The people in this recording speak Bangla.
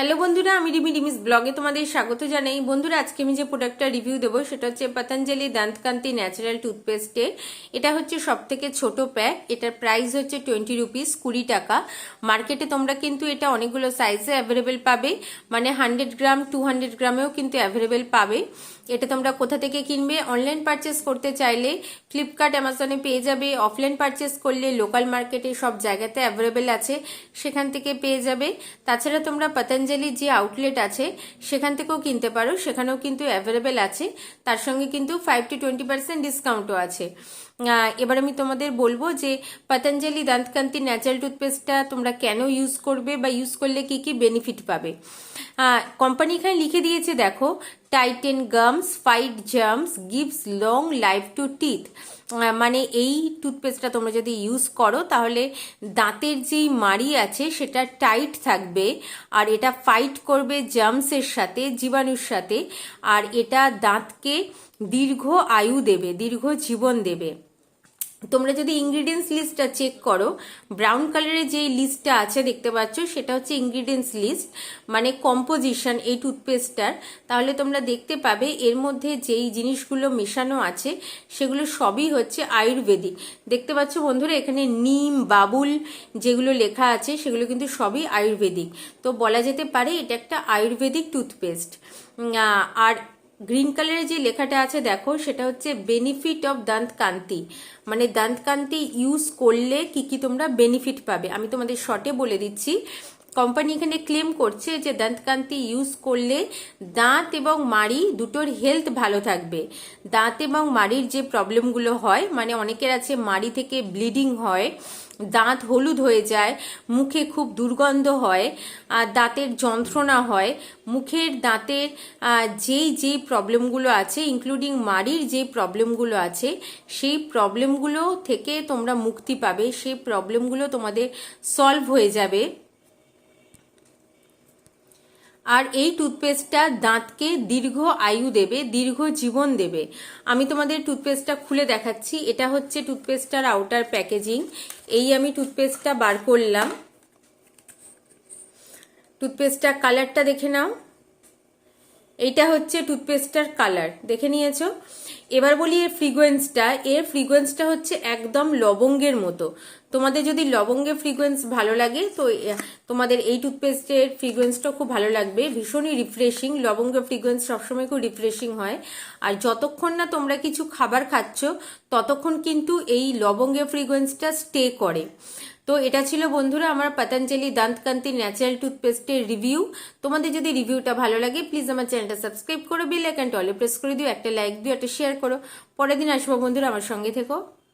হ্যালো বন্ধুরা, আমি রিমিস ব্লগে তোমাদের স্বাগত জানাই। বন্ধুরা, আজকে আমি যে প্রোডাক্টটা রিভিউ দেবো সেটা হচ্ছে পতঞ্জলি দান্তকান্তি ন্যাচারাল টুথপেস্টে। এটা হচ্ছে সব থেকে ছোট প্যাক। এটার প্রাইস হচ্ছে 20 রুপিস, 20 টাকা। মার্কেটে তোমরা কিন্তু এটা অনেকগুলো সাইজে অ্যাভেলেবেল পাবে, মানে 100 গ্রাম 200 গ্রামেও কিন্তু অ্যাভেলেবেল পাবে। এটা তোমরা কোথা থেকে কিনবে? অনলাইন পারচেস করতে চাইলে ফ্লিপকার্ট, অ্যামাজনে পেয়ে যাবে। অফলাইন পারচেস করলে লোকাল মার্কেটে সব জায়গাতে অ্যাভেলেবেল আছে, সেখান থেকে পেয়ে যাবে। তাছাড়া তোমরা পতঞ্জলি যে আউটলেট আছে সেখান থেকেও কিনতে পারো, সেখানেও কিন্তু অ্যাভেলেবেল আছে। তার সঙ্গে কিন্তু 5 to 20% ডিসকাউন্টও আছে। এবার আমি তোমাদের বলবো যে পতঞ্জলি দান্তকান্তি ন্যাচারাল টুথপেস্টটা তোমরা কেন ইউজ করবে বা ইউজ করলে কি কি বেনিফিট পাবে। কোম্পানি এখানে লিখে দিয়েছে, দেখো, tighten gums fight germs gives long life to teeth. মানে এই টুথপেস্টটা তোমরা যদি ইউজ করো তাহলে দাঁতের যেই মাড়ি আছে সেটা টাইট থাকবে, আর এটা ফাইট করবে জার্মসের সাথে, জীবাণুর সাথে, আর এটা দাঁতকে দীর্ঘ আয়ু দেবে, দীর্ঘ জীবন দেবে। তোমরা যদি ইনগ্রিডিয়েন্টস লিস্টটা চেক করো, ব্রাউন কালারের যে লিস্টটা আছে দেখতে পাচ্ছ, সেটা হচ্ছে ইনগ্রিডিয়েন্টস লিস্ট, মানে কম্পোজিশন এই টুথপেস্টটার। তাহলে তোমরা দেখতে পাবে এর মধ্যে যেই জিনিসগুলো মেশানো আছে সেগুলো সবই হচ্ছে আয়ুর্বেদিক। দেখতে পাচ্ছ বন্ধুরা, এখানে নিম, বাবুল যেগুলো লেখা আছে সেগুলো কিন্তু সবই আয়ুর্বেদিক। তো বলা যেতে পারে এটা একটা আয়ুর্বেদিক টুথপেস্ট। আর গ্রিন কালারের যে লেখাটা আছে দেখো, সেটা হচ্ছে বেনিফিট অফ দান্তকান্তি, মানে দান্তকান্তি ইউজ করলে কি কি তোমরা বেনিফিট পাবে। আমি তোমাদের শর্টে বলে দিচ্ছি। কোম্পানি এখানে ক্লেম করছে যে দান্তকান্তি ইউজ করলে দাঁত এবং মাড়ি দুটোর হেলথ ভালো থাকবে। দাঁত এবং মাড়ির যে প্রবলেমগুলো হয়, মানে অনেকের আছে মাড়ি থেকে ব্লিডিং হয়, দাঁত হলুদ হয়ে যায়, মুখে খুব দুর্গন্ধ হয়, আর দাঁতের যন্ত্রণা হয়, মুখের দাঁতের যেই প্রবলেমগুলো আছে, ইনক্লুডিং মাড়ির যে প্রবলেমগুলো আছে, সেই প্রবলেমগুলো থেকে তোমরা মুক্তি পাবে, সেই প্রবলেমগুলো তোমাদের সলভ হয়ে যাবে। আর এই টুথপেস্টটা দাঁতকে দীর্ঘ আয়ু দেবে, দীর্ঘ জীবন দেবে। আমি তোমাদের টুথপেস্টটা খুলে দেখাচ্ছি। এটা হচ্ছে টুথপেস্টটার আউটার প্যাকেজিং। এই আমি টুথপেস্টটা বার করলাম। টুথপেস্টটা কালারটা দেখে নাও। এইটা হচ্ছে টুথপেস্টটার কালার, দেখে নিয়েছো। এবার বলি এর ফ্রিকোয়েন্সটা। এর ফ্রিকোয়েন্সটা হচ্ছে একদম লবঙ্গের মতো। তোমাদের যদি লবঙ্গের ফ্রিকোয়েন্স ভালো লাগে তো তোমাদের এই টুথপেস্টের ফ্রিকোয়েন্সটা খুব ভালো লাগবে, ভীষণই রিফ্রেশিং। লবঙ্গের ফ্রিকোয়েন্স সবসময় খুব রিফ্রেশিং হয়। আর যতক্ষণ না তোমরা কিছু খাবার খাচ্ছ ততক্ষণ কিন্তু এই লবঙ্গের ফ্রিকোয়েন্সটা স্টে করে। তো এটা ছিল বন্ধুরা আমার পতঞ্জলি দান্তকান্তি ন্যাচারাল টুথপেস্টের রিভিউ। তোমাদের যদি রিভিউটা ভালো লাগে প্লিজ আমার চ্যানেলটা সাবস্ক্রাইব করো, বেল আইকনটা অলে প্রেস করে দিও, একটা লাইক দিও, একটা শেয়ার করো। পরের দিন আসবো বন্ধুরা, আমার সঙ্গে থেকো।